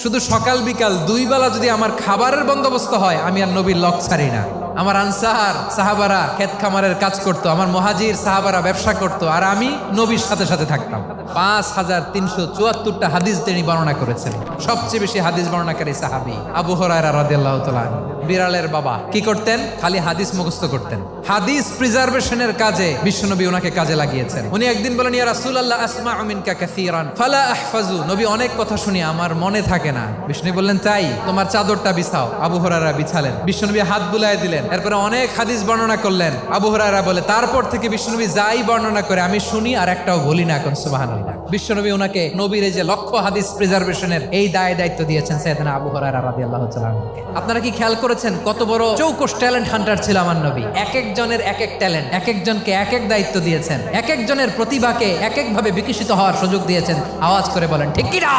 শুধু সকাল বিকাল দুই বেলা যদি আমার খাবারের বন্দোবস্ত হয়, আমি আর নবীর লক ছাড়ি না। আমার আনসার সাহাবারা ক্ষেত খামারের কাজ করতো, আমার মুহাজির সাহাবারা ব্যবসা করতো, আর আমি নবীর সাথে সাথে থাকতাম। 5374টা হাদিস তিনি বর্ণনা করেছেন। সবচেয়ে বেশি হাদিস বর্ণনাকারী সাহাবী আবু হুরায়রা রাদিয়াল্লাহু তাআলা আনহু। বিড়ালের বাবা কি করতেন? খালি হাদিস মুখস্থ করতেন। হাদিস প্রিজার্ভেশনের কাজে বিশ্বনবী ওনাকে কাজে লাগিয়েছেন। উনি একদিন বলেন, ইয়া রাসূলুল্লাহ আসমাউ মিনকা কাসীরান ফালা আহফাজু। নবী, অনেক কথা শুনি, আমার মনে থাকে না। বিশ্বনবী বললেন, তাই তোমার চাদরটা বিছাও। আবু হুরায়রা বিছালেন। বিশ্বনবী হাত বুলায় দিলেন। এরপরে অনেক হাদিস বর্ণনা করলেন। আবু হুরায়রা বলে, তারপর থেকে বিশ্বনবী যাই বর্ণনা করে আমি শুনি আর একটাও ভুলি না। এখন সুবহানাল্লাহ। বিশ্বনবী ওনাকে নবীর এই যে লক্ষ হাদিস প্রিজার্ভেশনের এই দায়িত্ব দিয়েছেন সাইয়েদনা আবু হুরায়রা রাদিয়াল্লাহু তাআলা আনহুকে। আপনারা কি খেয়াল করেছেন কত বড় চৌকস ট্যালেন্ট হান্টার ছিল আমার নবী? এক একজনের এক এক ট্যালেন্ট, এক একজনকে এক এক দায়িত্ব দিয়েছেন, এক একজনের প্রতিভাকে এক একভাবে বিকশিত হওয়ার সুযোগ দিয়েছেন। আওয়াজ করে বলেন ঠিক কি না?